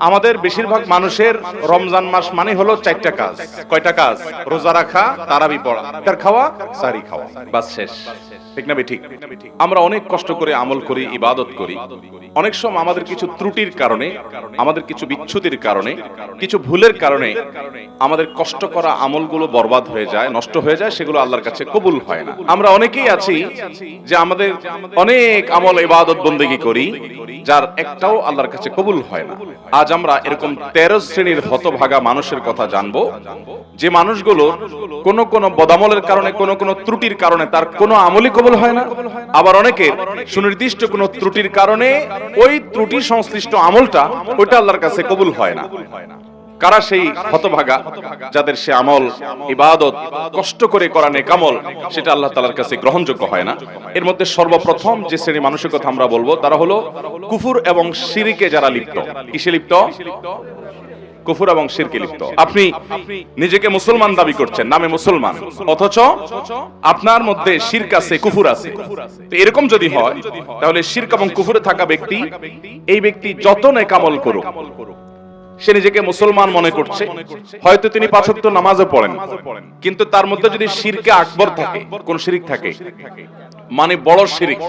আমাদের বেশিরভাগ মানুষের রমজান মাস মানে হলো চারটা কাজ। কয়টা কাজ? রোজা রাখা, তারাবি পড়া, ইফতার খাওয়া, সাহরি খাওয়া, বাস শেষ। ঠিক না ঠিক? আমরা অনেক কষ্ট করে আমল করি, ইবাদত করি। অনেক সময় আমাদের কিছু ত্রুটির কারণে, আমাদের কিছু বিচ্যুতির কারণে, কিছু ভুলের কারণে আমাদের কষ্ট করা আমলগুলো বরবাদ হয়ে যায়, নষ্ট হয়ে যায়, সেগুলো আল্লাহর কাছে কবুল হয় না। আমরা অনেকেই আছি যে আমাদের অনেক আমল ইবাদত বন্দেগী করি, যার একটাও আল্লাহর কাছে কবুল হয় না। আজ আমরা এরকম 13 শ্রেণীর হতভাগা মানুষের কথা জানবো, যে মানুষগুলো কোন বদামলের কারণে, কোন ত্রুটির কারণে তার কোনো আমলই কবুল হয় না। আবার অনেকের সুনির্দিষ্ট কোন ত্রুটির কারণে ওই ত্রুটি সংশ্লিষ্ট আমলটা ওইটা আল্লাহর কাছে কবুল হয় না। কারা সেই হতভাগা যাদের সে আমল ইবাদত কষ্ট করে করা নেক আমল সেটা আল্লাহ তাআলার কাছে গ্রহণযোগ্য হয় না? এর মধ্যে সর্বপ্রথম যে শ্রেণীর মানুষের কথা আমরা বলবো তারা হলো কুফর এবং শিরকে যারা লিপ্ত। কিসে লিপ্ত? কুফর এবং শিরকে লিপ্ত। আপনি নিজেকে মুসলমান দাবি করছেন, নামে মুসলমান, অথচ আপনার মধ্যে শিরক আছে, কুফর আছে। তো এরকম যদি হয় তাহলে শিরক এবং কুফরে থাকা ব্যক্তি, এই ব্যক্তি যত নেক আমল করুক, সে নিজেকে মুসলমান মনে করছে, হয়তো তিনি 5 ওয়াক্ত নামাজও পড়েন, কিন্তু তার মধ্যে যদি শিরকে আকবর থাকে, কোন শিরক থাকে, মানে বড় শিরক,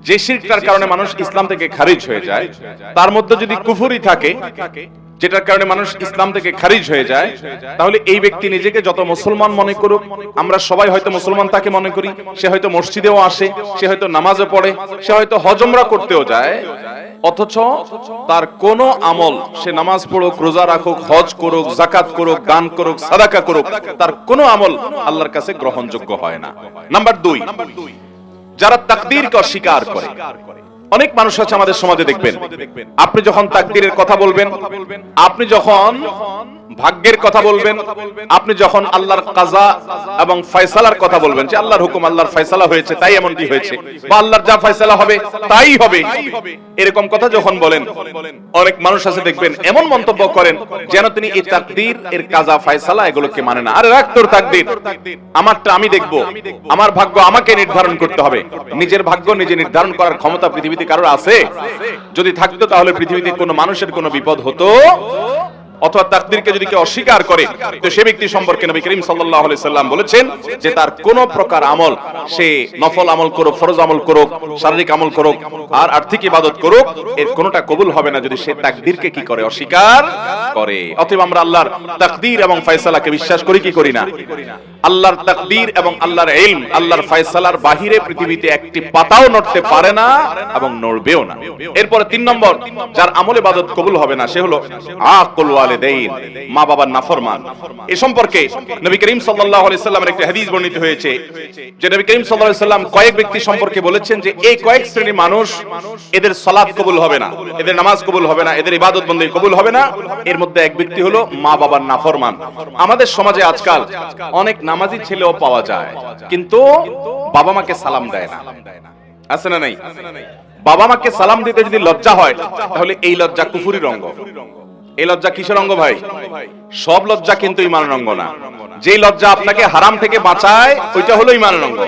যে শিরকটার কারণে মানুষ ইসলাম থেকে খারিজ হয়ে যায়, তার মধ্যে যদি কুফরি থাকে, যেটার কারণে মানুষ ইসলাম থেকে খারিজ হয়ে যায়, তাহলে এই ব্যক্তি নিজেকে যত মুসলমান মনে করুক, আমরা সবাই হয়তো মুসলমান তাকে মনে করি, সে হয়তো মসজিদেও আসে, সে হয়তো নামাজও পড়ে, সে হয়তো হজ উমরা করতেও যায়, অথচ তার কোন আমল, সে নামাজ পড়ুক, রোজা রাখুক, হজ করুক, যাকাত করুক, দান করুক, সাদাকা করুক, তার কোন আমল আল্লাহর কাছে গ্রহণযোগ্য হয় না। নাম্বার 2, যারা তাকদীরকে অস্বীকার করে। অনেক মানুষ আছে আমাদের সমাজে, দেখবেন আপনি যখন তাকদীরের কথা বলবেন, আপনি যখন ভাগ্যের কথা বলবেন, আপনি যখন আল্লাহর কাজা এবং ফয়সালার কথা বলবেন, যে আল্লাহর হুকুম, আল্লাহর ফয়সালা হয়েছে তাই এমনটি হয়েছে, বা আল্লাহর যা ফয়সালা হবে তাই হবে, এরকম কথা যখন বলেন, অনেক মানুষ আছে দেখবেন এমন মন্তব্য করেন যেন তিনি এই তাকদীর এর কাজা ফয়সালা এগুলোকে মানে না। আরে রাখ তোর তাকদীর, আমারটা আমি দেখব, আমার ভাগ্য আমাকে নির্ধারণ করতে হবে। নিজের ভাগ্য নিজে নির্ধারণ করার ক্ষমতা পৃথিবীতে কারোর আছে? যদি থাকতো তাহলে পৃথিবীতে কোনো মানুষের কোনো বিপদ হতো? অথবা তাকদীরকে যদি কেউ অস্বীকার করে, তো সে ব্যক্তি সম্পর্কে নবী করিম সাল্লাল্লাহু আলাইহি সাল্লাম বলেছেন যে তার কোন প্রকার আমল, সে নফল আমল করুক, ফরজ আমল করুক, শারীরিক আমল করুক, আর আর্থিক ইবাদত করুক, এর কোনটা কবুল হবে না যদি সে তাকদীরকে কি করে? অস্বীকার করে। অতএব আমরা আল্লাহর তাকদীর এবং ফয়সালাকে বিশ্বাস করি কি করি না? আল্লাহর তাকদীর এবং আল্লাহর ইলম, আল্লাহর ফয়সালার বাহিরে পৃথিবীতে একটি পাতাও নড়তে পারে না এবং নড়বেও না। এরপরে 3 নম্বর, যার আমল ইবাদত কবুল হবে না, সে হলো আকুল ওয়ালিদাইন, মা বাবার নাফরমান। এই সম্পর্কে নবী করিম সাল্লাল্লাহু আলাইহি সাল্লামের একটি হাদিস বর্ণিত হয়েছে, যে নবী করিম সাল্লাল্লাহু আলাইহি সাল্লাম কয়েক ব্যক্তি সম্পর্কে বলেছেন যে এই কয়েক শ্রেণীর মানুষ, এদের সালাত কবুল হবে না, এদের নামাজ কবুল হবে না, এদের ইবাদত বন্দেগী কবুল হবে না। এর মধ্যে এক ব্যক্তি হলো মা বাবার নাফরমান। আমাদের সমাজে আজকাল অনেক নামাজি ছেলেও পাওয়া যায়, কিন্তু বাবা মাকে সালাম দেয় না। আছে না নাই? বাবা মাকে সালাম দিতে যদি লজ্জা হয়, তাহলে এই লজ্জা কুফরির অঙ্গ। এই লজ্জা কিসের অঙ্গ ভাই? সব লজ্জা কিন্তু ঈমানের অঙ্গ না। যেই লজ্জা আপনাকে হারাম থেকে বাঁচায়, ওইটা হলো ঈমানের অঙ্গ।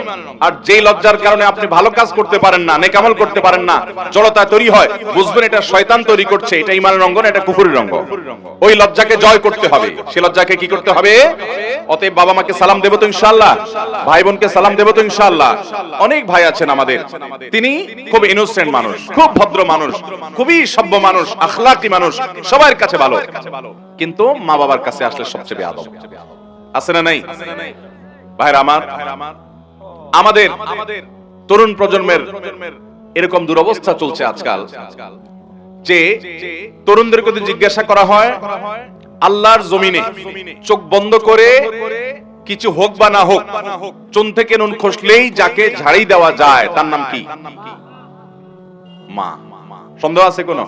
আর যেই লজ্জার কারণে আপনি ভালো কাজ করতে পারেন না, নেক আমল করতে পারেন না, জড়তা তৈরি হয়, বুঝবেন এটা শয়তান তৈরি করছে, এটা ঈমানের অঙ্গ না, এটা কুফরির অঙ্গ। ওই লজ্জাকে জয় করতে হবে, সেই লজ্জাকে কি করতে হবে? অতএব বাবা মাকে সালাম দেব তো ইনশাআল্লাহ, ভাই বোনকে সালাম দেব তো ইনশাআল্লাহ। অনেক ভাই আছেন আমাদের, তিনি খুব ইনোসেন্ট মানুষ, খুব ভদ্র মানুষ, খুবই সভ্য মানুষ, আখলাকি মানুষ, সবার কাছে ভালো, কিন্তু মা বাবার কাছে আসলে সবচেয়ে বেয়াদব। আছে না নাই? ভাইরা আমার, আমাদের তরুণ প্রজন্মের এরকম দুরবস্থা চলছে আজকাল, যে তরুণদেরকে যদি জিজ্ঞাসা করা হয়, আল্লাহর জমিনে চোখ বন্ধ করে কিছু হোক বা না হোক, চুন থেকে নুন খসলেই যাকে ঝাড়ি দেওয়া যায় তার নাম কি? মা। সন্দেহ আছে কোনো?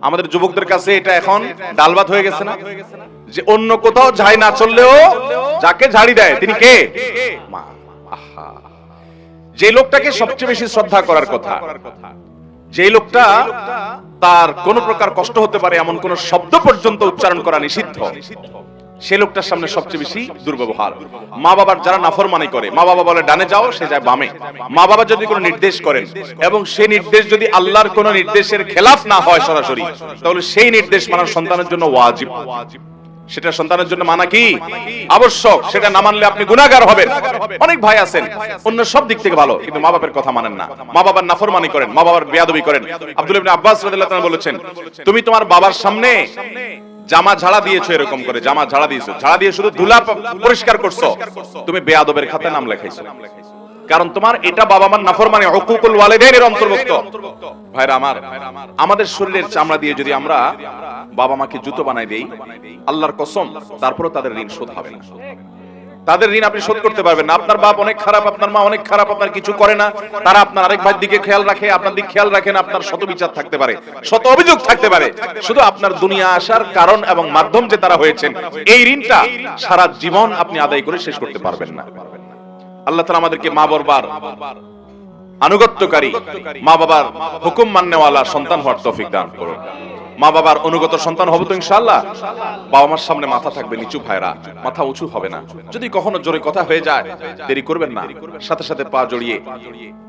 আমাদের যুবকদের কাছে এটা এখন ডালভাত হয়ে গেছে না, যে অন্য কোথাও ঝাড়ি না চললেও যাকে ঝাড়ি দেয় তিনি কে? মা। আহা, যে লোকটাকে সবচেয়ে বেশি শ্রদ্ধা করার কথা, যে লোকটা তার কোন প্রকার কষ্ট হতে পারে এমন কোন শব্দ পর্যন্ত উচ্চারণ করা নিষিদ্ধ, সে লোকটার সামনে সবচেয়ে বেশি দুর্ব্যবহার। মা বাবার যারা নাফরমানি করে, মা বাবা বলে ডানে যাও, সে যায় বামে। মা বাবা যদি কোনো নির্দেশ করেন এবং সেই নির্দেশ যদি আল্লাহর কোনো নির্দেশের খেলাফ না হয় সরাসরি, তাহলে সেই নির্দেশ মানা সন্তানের জন্য ওয়াজিব। সেটা সন্তানের জন্য মানা কি আবশ্যক। সেটা না মানলে আপনি গুনাহগার হবেন। অনেক ভাই আছেন অন্য সব দিক থেকে ভালো, কিন্তু মা বাবার কথা মানেন না, মা বাবার নাফরমানি করেন, মা বাবার বেয়াদবি করেন। আব্দুল্লাহ ইবনে আব্বাস রাদিয়াল্লাহু তাআলা বলেছেন, তুমি তোমার বাবার সামনে জামা ঝাড়া দিয়েছো, এরকম করে জামা ঝাড়া দিয়েছো, ঝাড়া দিয়ে শুধু ধুলা পরিষ্কার করছো, তুমি বেয়াদবের খাতায় নাম লেখাইছো। কারণ তোমার এটা বাবা মার নাফরমানি, হুকুকুল ওয়ালিদাইনের অন্তর্ভুক্ত। ভাইরা আমার, আমাদের শরীরের চামড়া দিয়ে যদি আমরা বাবা মাকে জুতো বানাই দেই, আল্লাহর কসম তারপরে তাদের ঋণ শোধ হবে না। তাদের ঋণ আপনি শোধ করতে পারবেন না। আপনার বাপ অনেক খারাপ, আপনার মা অনেক খারাপ, আপনার কিছু করে না, তারা আপনার আরেক ভাইয়ের দিকে খেয়াল রাখে, আপনার দিকে খেয়াল রাখেন, আপনার শত বিচার থাকতে পারে, শত অভিযোগ থাকতে পারে, শুধু আপনার দুনিয়া আসার কারণ এবং মাধ্যম যে তারা হয়েছেন, এই ঋণটা সারা জীবন আপনি আদায় করে শেষ করতে পারবেন না। আল্লাহ তাআলা আমাদেরকে মা বাবার আনুগত্যকারী, মা বাবার হুকুম মাননেওয়ালা সন্তান হওয়ার তৌফিক দান করুন। মা বাবার অনুগত সন্তান হব তো ইনশাআল্লাহ। বাবা মার সামনে মাথা থাকবে নিচু, ভাইরা মাথা উঁচু হবে না। যদি কখনো জোরে কথা হয়ে যায়, দেরি করবেন না, সাথে সাথে পা জড়িয়ে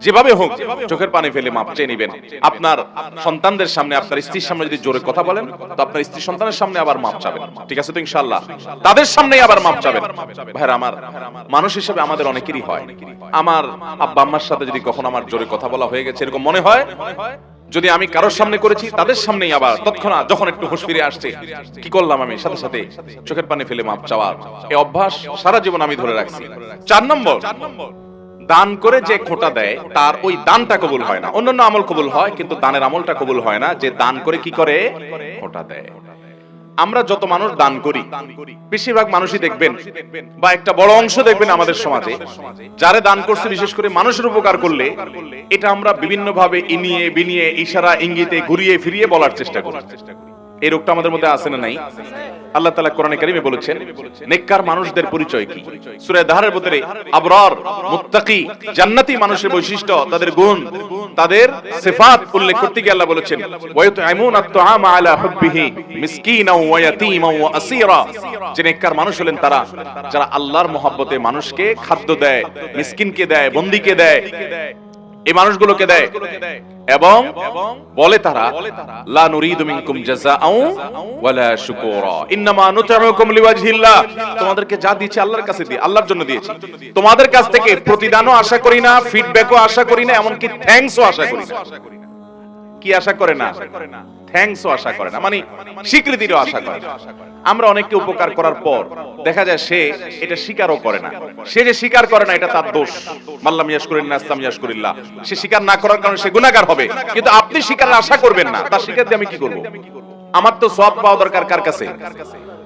যেভাবে হোক চোখের পানি ফেলে মাপ চেয়ে নেবেন। আপনার সন্তানদের সামনে, আপনার স্ত্রীর সামনে যদি জোরে কথা বলেন, তো আপনার স্ত্রী সন্তানের সামনে আবার মাপ চাবেন, ঠিক আছে তো ইনশাআল্লাহ? তাদের সামনেই আবার মাপ চাবেন। ভাইরা আমার, মানুষ হিসেবে আমাদের অনেকেরই হয়, আমার আব্বা আম্মার সাথে যদি কখনো আমার জোরে কথা বলা হয়ে গেছে, এরকম মনে হয়, যদি আমি কারোর সামনে করেছি, তাদের সামনেই আবার তৎক্ষণাৎ যখন একটু হুঁশ ফিরে আসছে, কি করলাম আমি, সাথে সাথে চোখের পানি ফেলে মাপ চাওয়ার এই অভ্যাস সারা জীবন আমি ধরে রাখছি। 4 নম্বর, দান করে যে খোঁটা দেয় তার ওই দানটা কবুল হয় না। অন্যান্য আমল কবুল হয়, কিন্তু দানের আমলটা কবুল হয় না। যে দান করে কি করে, খোঁটা দেয়। আমরা যত মানুষ দান করি, বেশিরভাগ মানুষই দেখবেন বা একটা বড় অংশ দেখবেন আমাদের সমাজে, যারে দান করছে বিশেষ করে মানুষের উপকার করলে, এটা আমরা বিভিন্ন ভাবে ইনিয়ে বিনিয়ে, ইশারা ইঙ্গিতে ঘুরিয়ে ফিরিয়ে বলার চেষ্টা করি। এই রোগটা আমাদের মধ্যে আছে না নাই? আল্লাহ তাআলা কোরআনে কারিমে বলেছেন, নেককার মানুষদের পরিচয় কি? সূরা দাহরের ভিতরে আবরার, মুত্তাকি, জান্নাতি মানুষের বৈশিষ্ট্য, তাদের গুণ, তাদের সিফাত উল্লেখ করতে গিয়ে আল্লাহ বলেছেন, ওয়া ইউতঈমুনা আত-তাআমা আলা হুব্বিহি মিসকিনাও ওয়া ইয়াতীমাও ওয়া আসীরা। যে নেককার মানুষ হলেন তারা যারা আল্লাহর মহব্বতে মানুষকে খাদ্য দেয়, মিসকিনকে দেয়, বন্দীকে দেয়, এই মানুষগুলোকে দেয়, এবং বলে তারা, লা নুরিদু মিনকুম জাযাআও ওয়ালা শুকুরা ইন্নামা নুতঈমুকুম লিওয়াজহিল্লাহ। তোমাদেরকে যা দিয়েছি আল্লাহর কাছে দিয়ে, আল্লাহর জন্য দিয়েছি। তোমাদের কাছ থেকে প্রতিদানও আশা করি না, ফিডব্যাকও আশা করি না, এমনকি থ্যাঙ্কসও আশা করি না। কি আশা করে না? থ্যাঙ্কসও আশা করে না, মানে স্বীকৃতিরও আশা করে না। আমরা অনেককে উপকার করার পর দেখা যায় সে এটা স্বীকারও করে না। সে যে স্বীকার করে না, এটা তার দোষ। মাল্লাম ইয়াশকুরিন নাস লাম ইয়াশকুরিল্লাহ। সে স্বীকার না করার কারণে সে গুনাহগার হবে। কিন্তু আপনি স্বীকারের আশা করবেন না, তার স্বীকার দিয়ে আমি কি করব? আমার তো সওয়াব পাওয়া দরকার কার কাছে?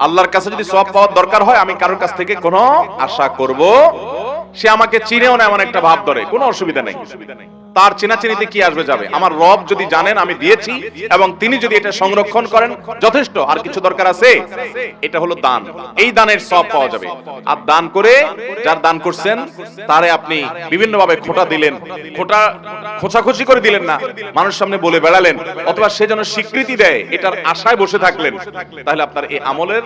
আল্লাহর কাছে। যদি সওয়াব পাওয়ার দরকার হয়, আমি কারোর কাছ থেকে কোনো আশা করব, সে আমাকে চিনেও না এমন একটা ভাব ধরে, কোনো অসুবিধা নেই। তার চেনাচেনিতে কি আসবে যাবে? আমার রব যদি জানেন আমি দিয়েছি এবং তিনি যদি এটা সংরক্ষণ করেন, যথেষ্ট। আর কিছু দরকার আছে? এটা হলো দান। এই দানের সওয়াব পাওয়া যাবে। আর দান করে যার দান করছেন তারে আপনি বিভিন্ন ভাবে খোঁটা দিলেন, খোঁচাখুচি করে দিলেন না, মানুষের সামনে বলে বেড়ালেন, অথবা সে যেন স্বীকৃতি দেয় এটার আশায় বসে থাকলেন, তাহলে আপনার এই আমলের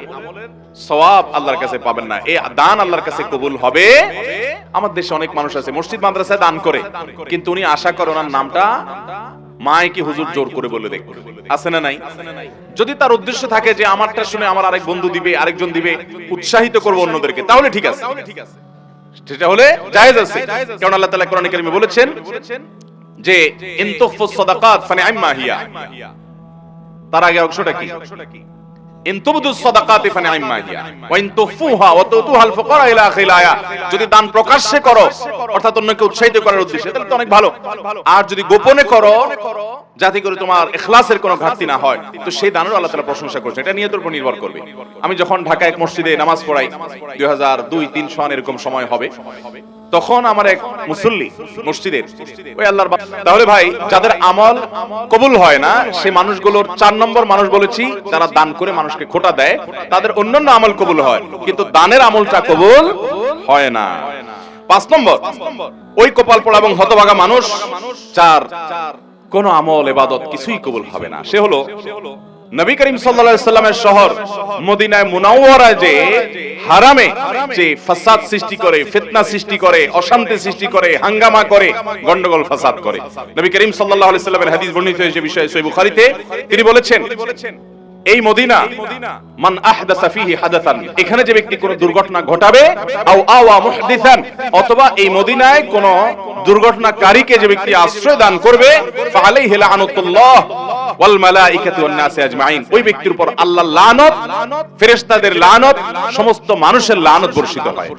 সওয়াব আল্লাহর কাছে পাবেন না। এই দান আল্লাহর কাছে কবুল হবে। আমার দেশে অনেক মানুষ আছে মসজিদ মাদ্রাসায় দান করে, কিন্তু উনি আশা করে ওনার নামটা মাইকে হুজুর জোর করে বলে দেখ, আছে না নাই? যদি তার উদ্দেশ্য থাকে যে আমারটা শুনে আমার আরেক বন্ধু দিবে, আরেকজন দিবে, উৎসাহিত করব অন্যদেরকে, তাহলে ঠিক আছে, সেটা হলে জায়েজ আছে। কারণ আল্লাহ তাআলা কোরআনে কারিমে বলেছেন যে ইন তুখফুস সাদাকাত ফানি'আম্মা হিয়া। তার আগে অংশটা কি? ইন তুবদুস সাদাকাতি ফানি'আম্মা হিয়া ওয়া ইন তুখফুহা ওয়া তুতুহাল ফুকারা ইলা আখিল আয়া। যদি দান প্রকাশ্যে করো, অর্থাৎ অন্যকে উৎসাহিত করার উদ্দেশ্যে, তাহলে তো অনেক ভালো। আর যদি গোপনে করো, যাতে করে তোমার ইখলাসের কোনো ঘাটতি না হয়, তো সেই দানের আল্লাহ তাআলা প্রশংসা করেছেন। এটা নিয়তের উপর নির্ভর করবে। আমি যখন ঢাকা এক মসজিদে নামাজ পড়াই, 2002-3 সন এরকম সময় হবে, তখন আমার এক মুসল্লি মসজিদের, ওই আল্লাহর, তাহলে ভাই যাদের আমল কবুল হয় না, সেই মানুষগুলোর 4 নম্বর মানুষ বলেছি, যারা দান করে মানুষকে খোঁটা দেয়, তাদের অন্যান্য আমল কবুল হয়, কিন্তু দানের আমলটা কবুল হয় না। 5 নম্বর, ওই কপাল পোড়া এবং হতভাগা মানুষ, যার কোন আমল ইবাদত কিছুই কবুল হবে না। সে হলো নবী করিম সাল্লাল্লাহু আলাইহি সাল্লামের শহর মদিনায়ে মুনাওয়ারায় যে হারামে যে ফাসাদ সৃষ্টি করে, ফিতনা সৃষ্টি করে, অশান্তি সৃষ্টি করে, হাঙ্গামা করে, গন্ডগোল ফাসাদ করে। নবী করিম সাল্লাল্লাহু আলাইহি সাল্লামের হাদিস বর্ণিত হয়েছে বিষয়ে সহিহ বুখারীতে, তিনি বলেছেন এই মদিনা মান আহদাসা ফিহি হাদাসান, এখানে যে ব্যক্তি কোন দুর্ঘটনা ঘটাবে, আও আওয়া মুহদিসান, অথবা এই মদিনায় কোন দুর্ঘটনাকারীকে যে ব্যক্তি আশ্রয় দান করবে, ফাআলাইহি লানাতুল্লাহ ওয়াল মালাইকাতু ওয়ান নাস আজমাইন, ওই ব্যক্তির উপর আল্লাহর লানত, ফেরেশতাদের লানত, সমস্ত মানুষের লানত বর্ষিত হয়।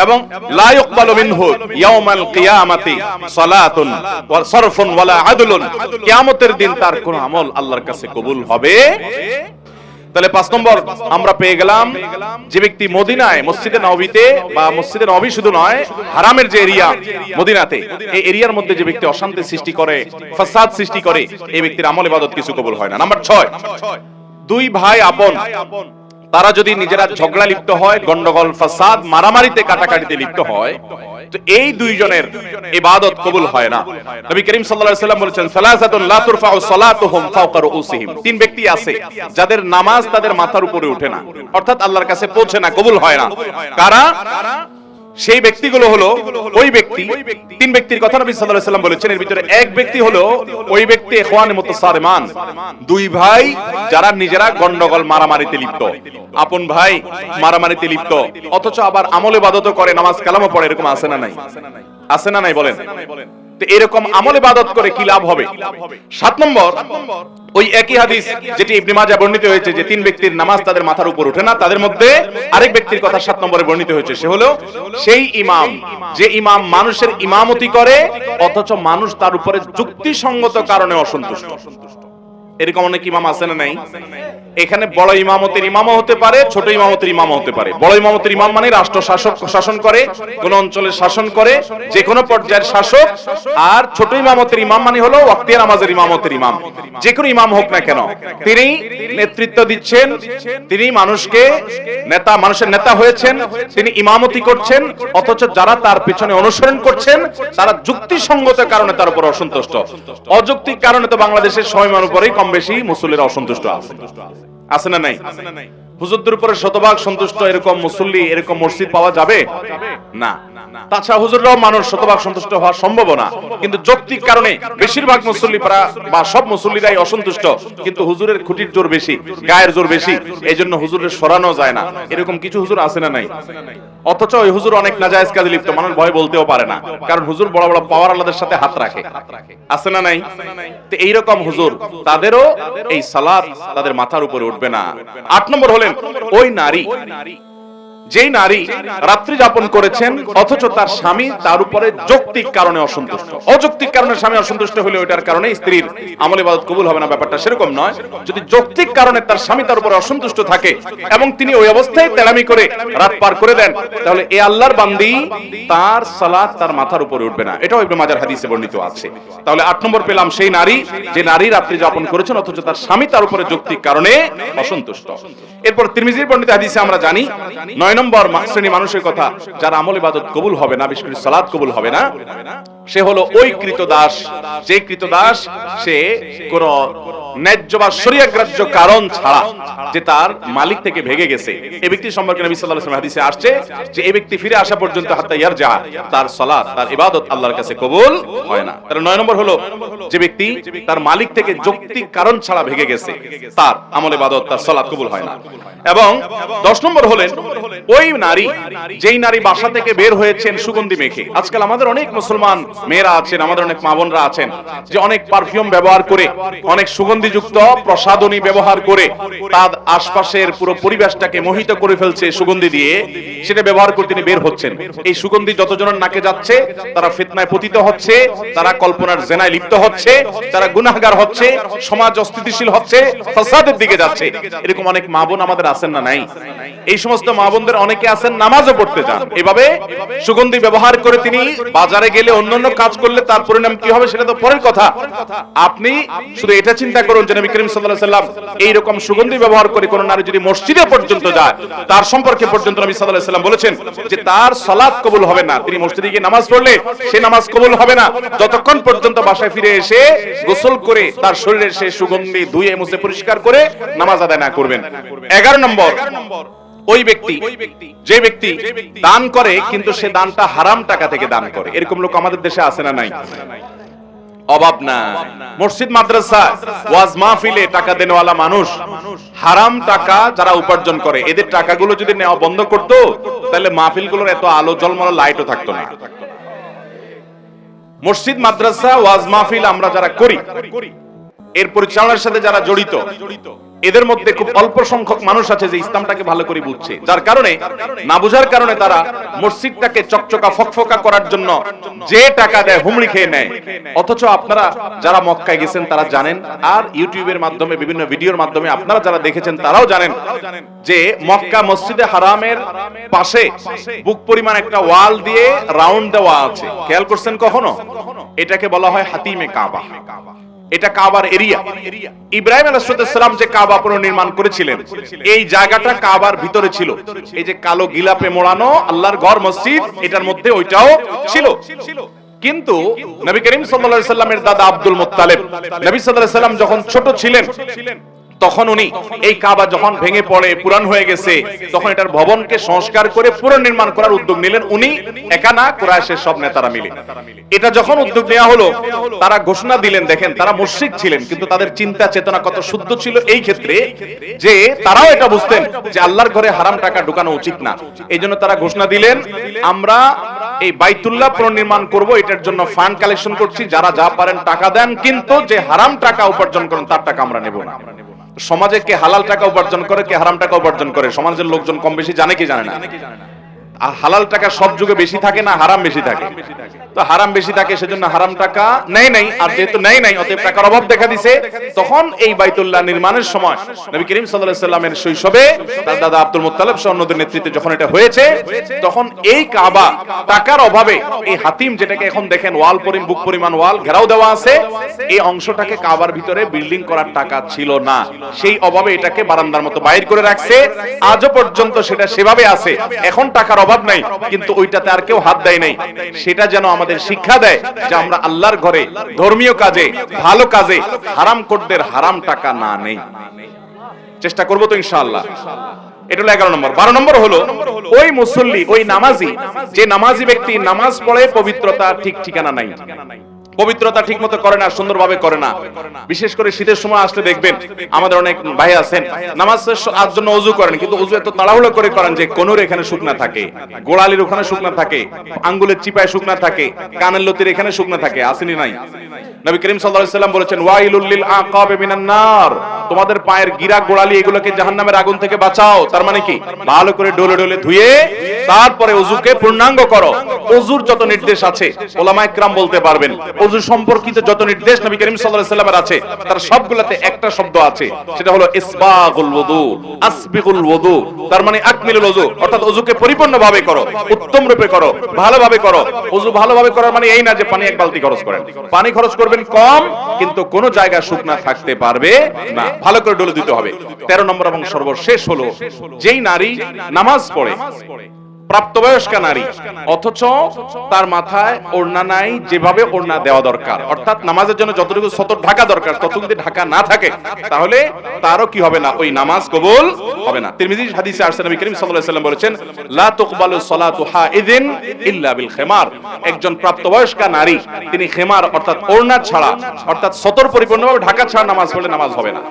এবং লা ইকবালু মিনহু ইয়াউমাল কিয়ামাতি সালাতুন ওয়া সারফুন ওয়ালা আদলুন, কিয়ামতের দিন তার কোন আমল আল্লাহর কাছে কবুল হবে। তাহলে 5 নম্বর আমরা পেয়ে গেলাম, যে ব্যক্তি মদিনায় মসজিদে নববীতে বা মসজিদে নববী শুধু নয়, হারামের যে এরিয়া মদিনাতে, এই এরিয়ার মধ্যে যে ব্যক্তি অশান্তি সৃষ্টি করে, ফাসাদ সৃষ্টি করে, এই ব্যক্তির আমল ইবাদত কিছু কবুল হয় না। নাম্বার 6, দুই ভাই আপন তারা যদি নিজেরা ঝগড়া লিপ্ত হয়, গন্ডগোল ফাসাদ মারামারিতে কাটাকাটিতে লিপ্ত হয়, তো এই দুইজনের ইবাদত কবুল হয় না। নবী করিম সাল্লাল্লাহু আলাইহি সাল্লাম বলেছেন, সালাসাতুন লা তুরফাউ সালাতুহুম ফাওকা রুউসিহিম, তিন ব্যক্তি আছে যাদের নামাজ তাদের মাথার উপরে ওঠে না, অর্থাৎ আল্লাহর কাছে পৌঁছে না, কবুল হয় না। কারা? সেই ব্যক্তিগুলো হলো ওই ব্যক্তি, তিন ব্যক্তির কথা নবী সাল্লাল্লাহু আলাইহি সাল্লাম বলেছেন, এর ভিতরে এক ব্যক্তি হলো ওই ব্যক্তি ইখওয়ানে মুতাসারিমান, দুই ভাই যারা নিজেরা গন্ডগোল মারামারিতে লিপ্ত, আপন ভাই মারামারিতে লিপ্ত, অথচ আবার আমল ইবাদত করে, নামাজ কালামও পড়ে, এরকম আছে না নাই? আছে না নাই বলেন? তো এরকম আমল ইবাদত করে কি লাভ হবে? 7 নম্বর, ওই একই হাদিস যেটি ইবনে মাজাহ বর্ণিত হয়েছে যে তিন ব্যক্তির নামাজ তাদের মাথার উপর ওঠে না, তাদের মধ্যে আরেক ব্যক্তির কথা 7 নম্বরে বর্ণিত হয়েছে, সে হলো সেই ইমাম যে ইমাম মানুষের ইমামতি করে অথচ মানুষ তার উপরে যুক্তিসঙ্গত কারণে অসন্তুষ্ট। এরকম অনেক ইমাম আছে না নাই? এখানে বড় ইমামতের ইমামও হতে পারে, ছোট ইমামতের ইমামও হতে পারে। বড় ইমামতের ইমাম মানে রাষ্ট্র শাসক, শাসন করে, কোন অঞ্চলের শাসন করে, যে কোনো পর্যায়ের শাসক। আর ছোট ইমামতের ইমাম মানে হলো ওয়াক্তিয়া নামাজের ইমামতের ইমাম, যে কোনো ইমাম হোক না কেন, তিনি নেতৃত্ব দিচ্ছেন, তিনি মানুষকে নেতা, মানুষের নেতা হয়েছেন, তিনি ইমামতি করছেন, অথচ যারা তার পিছনে অনুসরণ করছেন তারা যুক্তিসঙ্গত কারণে তার উপর অসন্তুষ্ট। অযৌক্তিক কারণে তো বাংলাদেশের সময় উপরেই কম বেশি মুসল্লিরা অসন্তুষ্ট আছে, আছে না নাই? হুজুরদের উপরে শতভাগ সন্তুষ্ট এরকম মুসল্লি, এরকম মসজিদ পাওয়া যাবে না। তাছাড়া হুজুররাও মানুষ শতভাগ সন্তুষ্ট হওয়া সম্ভব না, কিন্তু যৌক্তিক কারণে বেশিরভাগ মুসল্লি বা সব মুসল্লিরাই অসন্তুষ্ট, কিন্তু হুজুরের খুঁটির জোর বেশি, গায়ের জোর বেশি, এই জন্য হুজুরের সরানো যায় না। এরকম কিছু হুজুর আছে না নাই? অথচ ওই হুজুর অনেক নাজায়েজ কাজে লিপ্ত, মানুষ ভয় বলতেও পারে না, কারণ হুজুর বড় বড় পাওয়ার আল্লাহর সাথে হাত রাখে, আছে না নাই? তো এইরকম হুজুর, তাদেরও এই সালাত তাদের মাথার উপরে উঠবে না। 8 নম্বর হলেন ওই নারী, যেই নারী রাত্রি যাপন করেছেন অথচ তার স্বামী তার উপরে যৌক্তিক কারণে অসন্তুষ্ট। অযৌক্তিক কারণে স্বামী অসন্তুষ্ট হলে ওইটার কারণে স্ত্রীর আমল ইবাদত কবুল হবে না, ব্যাপারটা সেরকম নয়। যদি যৌক্তিক কারণে তার স্বামী তার উপরে অসন্তুষ্ট থাকে এবং তিনি ওই অবস্থায় তেলামি করে রাত পার করে দেন, তাহলে এই আল্লাহর বান্দি তার সালাত তার মাথার উপরে উঠবে না। এটাও ইবনে মাজাহর হাদিসে বর্ণিত আছে। তাহলে 8 নম্বর পেলাম সেই নারী, যে নারী রাত্রি যাপন করেছেন অথচ তার স্বামী তার উপরে যৌক্তিক কারণে অসন্তুষ্ট। এরপর তিরমিজির বর্ণিত হাদিসে আমরা জানি 9 নম্বর শ্রেণী মানুষের কথা, যার আমল ইবাদত কবুল হবে না, বিশেষ করে সালাত কবুল হবে না, সে হলো ওই কৃতদাস, যে কৃতদাস সে কোন ন্যায্য বা শরীয়তগ্রাহ্য কারণ ছাড়া যে তার মালিক থেকে ভেগে গেছে। এই ব্যক্তি সম্পর্কে নবী সাল্লাল্লাহু আলাইহি ওয়াসাল্লাম হাদিসে আসছে যে এই ব্যক্তি ফিরে আসা পর্যন্ত হাত্তা ইয়ারজা, তার সালাত, তার ইবাদত আল্লাহর কাছে কবুল হয় না। তার 9 নম্বর হলো যে ব্যক্তি তার মালিক থেকে যৌক্তিক কারণ ছাড়া ভেগে গেছে, তার আমল ইবাদত, তার সালাত কবুল হয় না। এবং 10 নম্বর হলেন ওই নারী, যেই নারী বাসা থেকে বের হয়েছেন সুগন্ধি মেখে। আজকাল আমাদের অনেক মুসলমান মেয়েরা আছেন, আমাদের অনেক মা বোনরা আছেন যে অনেক পারফিউম ব্যবহার করে, অনেক সুগন্ধিযুক্ত প্রসাধনী ব্যবহার করে তার আশপাশের পুরো পরিবেশটাকে মোহিত করে ফেলছে সুগন্ধি দিয়ে, সেটা ব্যবহার করে তিনি বের হচ্ছেন। এই সুগন্ধি যতজনের নাকে যাচ্ছে তারা ফিতনায় পতিত হচ্ছে, তারা কল্পনার জেনায় লিপ্ত হচ্ছে, তারা গুনাহগার হচ্ছে, সমাজ অস্থিতিশীল হচ্ছে, ফাসাদের দিকে যাচ্ছে। এরকম অনেক মা বোন আমাদের আছেন না নাই? এই সমস্ত মা বোনদের সমাজের অনেকে আছেন নামাজও পড়তে যান, এভাবে সুগন্ধি ব্যবহার করে তিনি বাজারে গেলে অন্যান্য কাজ করলে তার পরিণাম কি হবে সেটা তো পরের কথা। আপনি শুধু এটা চিন্তা করুন যে নবী করিম সাল্লাল্লাহু আলাইহি ওয়াসাল্লাম এইরকম সুগন্ধি ব্যবহার করে কোন নারী যদি মসজিদে পর্যন্ত যায়, তার সম্পর্কে পর্যন্ত নবী সাল্লাল্লাহু আলাইহি ওয়াসাল্লাম বলেছেন যে তার সালাত কবুল হবে না। তিনি মসজিদে গিয়ে নামাজ পড়লে সে নামাজ কবুল হবে না যতক্ষণ পর্যন্ত বাসায় ফিরে এসে গোসল করে তার শরীরের সেই সুগন্ধি ধুয়ে মুছে পরিষ্কার করে নামাজ আদায় না করবেন। 11 নম্বর, ওই ব্যক্তি যে ব্যক্তি দান করে কিন্তু সে দানটা হারাম টাকা থেকে দান করে। এরকম লোক আমাদের দেশে আছে না নাই? অভাব না। মসজিদ মাদ্রাসা ওয়াজ মাহফিলে টাকা দেনওয়ালা মানুষ হারাম টাকা যারা উপার্জন করে, এদের টাকাগুলো যদি নেওয়া বন্ধ করতো তাহলে মাহফিলগুলোর এত আলো ঝলমলো লাইটও থাকতো না। মসজিদ মাদ্রাসা ওয়াজ মাহফিল আমরা যারা করি, এর পরিচালনার সাথে যারা জড়িত, এদের মধ্যে খুব অল্প সংখ্যক মানুষ আছে যে ইসলামটাকে ভালো করে বুঝছে, যার কারণে না বুঝার কারণে তারা মসজিদটাকে চকচকা ফকফকা করার জন্য যে টাকা দেয় হুমড়ি খেয়ে নেয়। অথচ আপনারা যারা মক্কায় গেছেন তারা জানেন, আর ইউটিউবের মাধ্যমে বিভিন্ন ভিডিওর মাধ্যমে আপনারা যারা দেখেছেন তারাও জানেন যে মক্কা মসজিদে হারামের পাশে বুক পরিমাণ একটা ওয়াল দিয়ে রাউন্ড দেওয়া আছে। খেয়াল করছেন কখনো? এটাকে বলা হয় হাতিমে কাবা। এটা কাবার এরিয়া। ইব্রাহিম আলাইহিস সালাম যে কাবা পুনর্নির্মাণ করেছিলেন, এই জায়গাটা কাবার ভিতরে ছিল। এই যে কালো গিলাপে মোড়ানো আল্লাহর ঘর মসজিদ, এটার মধ্যে ওইটাও ছিল। কিন্তু নবী করিম সাল্লাল্লাহু আলাইহি সাল্লামের দাদা আব্দুল মুত্তালিব, নবী সাল্লাল্লাহু আলাইহি সাল্লাম যখন ছোট ছিলেন তখন উনি এই কাবা যখন ভেঙে পড়ে পুরান হয়ে গেছে, তখন এটার ভবনকে সংস্কার করে পুনর্নির্মাণ করার উদ্যোগ নিলেন উনি একা না, কুরাইশের সব নেতারা মিলে। এটা যখন উদ্যোগ নেওয়া হলো, তারা ঘোষণা দিলেন, দেখেন তারা মুশরিক ছিলেন কিন্তু তাদের চিন্তা চেতনা কত শুদ্ধ ছিল এই ক্ষেত্রে যে তারাও এটা বুঝতেন যে আল্লাহর ঘরে হারাম টাকা ঢুকানো উচিত না। এইজন্য তারা ঘোষণা দিলেন, আমরা এই বাইতুল্লাহ পুনর্নির্মাণ করব, এটার জন্য ফান্ড কালেকশন করছি, যারা যা পারেন টাকা দেন, কিন্তু যে হারাম টাকা উপার্জন করেন তার টাকা আমরা নেব না। সমাজে কে হালাল টাকা উপার্জন করে, কে হারাম টাকা উপার্জন করে, সমাজের লোকজন কম বেশি জানে কি জানে না? হালাল টাকা সব যুগে বেশি থাকে না, হারাম বেশি থাকে? তো হারাম বেশি থাকে, সেজন্য হারাম টাকা নেই নাই, আর যেহেতু নেই নাই অতএব টাকার অভাব দেখা দিছে। তখন এই বাইতুল্লাহ নির্মাণের সময় নবী করিম সাল্লাল্লাহু আলাইহি সাল্লামের শৈশবে তার দাদা আব্দুল মুত্তালিব সহ অন্যদের নেতৃত্বে যখন এটা হয়েছে, তখন এই কাবা টাকার অভাবে এই হাতিম, যেটাকে এখন দেখেন ওয়াল বুক পরিমাণ ওয়াল ঘেরাও দেওয়া আছে, এই অংশটাকে কাবার ভিতরে বিল্ডিং করার টাকা ছিল না। সেই অভাবে এটাকে বারান্দার মতো বাইর করে রাখছে। আজও পর্যন্ত সেটা সেভাবে আছে। এখন টাকার অভাব নাই, কিন্তু ওইটাতে আর কেউ হাত দেয় নাই। সেটা যেন আমাদের শিক্ষা দেয় যে আমরা আল্লাহর ঘরে ধর্মীয় কাজে, ভালো কাজে হারাম করদের হারাম টাকা না নেই। চেষ্টা করবো তো ইনশাআল্লাহ। এটা হলো 11 নম্বর। 12 নম্বর হলো ওই মুসল্লি, ওই নামাজি, যে নামাজি ব্যক্তি নামাজ পড়ে পবিত্রতা ঠিক ঠিকানা নাই, পবিত্রতা ঠিক মতো করে না, সুন্দরভাবে করে না। বিশেষ করে শীতের সময় আসলে দেখবেন আমাদের অনেক ভাই আছেন নামাজের জন্য ওযু করেন, কিন্তু ওযু এত তাড়াহুড়ো করে করেন যে কোনর এখানে শুকনা থাকে, গোড়ালির ওখানে শুকনা থাকে, আঙ্গুলের চিপায় শুকনা থাকে, কানের লতির এখানে শুকনা থাকে। আসেনি নাই? নবী করিম সাল্লাল্লাহু আলাইহি সাল্লাম বলেছেন, ওয়াইলুল লিল আকাবি মিনান নার, তোমাদের পায়ের গিরা গোড়ালি এগুলোকে জাহান্নামের আগুন থেকে বাঁচাও। তার মানে কি? ভালো করে ডলে ডলে ধুয়ে তারপরে ওযুকে পূর্ণাঙ্গ করো। ওযুর যত নির্দেশ আছে উলামায়ে কেরাম বলতে পারবেন, ওযু সম্পর্কিত যত নির্দেশ নবী করিম সাল্লাল্লাহু আলাইহি সাল্লামের আছে, তার সবগুলাতে একটা শব্দ আছে, সেটা হলো ইসবাগুল ওযু, আসবিগুল ওযু। তার মানে আকমিলুল ওযু, অর্থাৎ ওযুকে পরিপূর্ণভাবে করো, উত্তম রূপে করো, ভালোভাবে করো। ওযু ভালোভাবে করার মানে এই না যে পানি এক বালতি খরচ করেন, পানি খরচ করবেন কম, কিন্তু কোন জায়গা শুকনা থাকতে পারবে না, ভালো করে ডলে দিতে হবে। 13 নম্বর এবং সর্বশেষ হলো যেই নারী নামাজ পড়ে, প্রাপ্তবয়স্কা নারী, অথচ তার মাথায় ওড়না নাই যেভাবে ওড়না দেওয়া দরকার, অর্থাৎ নামাজের জন্য যতটুকু সতর ঢাকা দরকার ততটুকু যদি ঢাকা না থাকে তাহলে তারও কি হবে না? ওই নামাজ কবুল হবে না। তিরমিজি হাদিসে আসছে নবী করিম সাল্লাল্লাহু আলাইহি ওয়াসাল্লাম বলেছেন, লা তুকবালু সালাতু হাইদিন ইল্লা বিল খিমার, একজন প্রাপ্তবয়স্কা নারী তিনি খিমার অর্থাৎ ওড়না ছাড়া, অর্থাৎ সতর পরিপূর্ণভাবে ঢাকা ছাড়া নামাজ পড়লে নামাজ হবে না।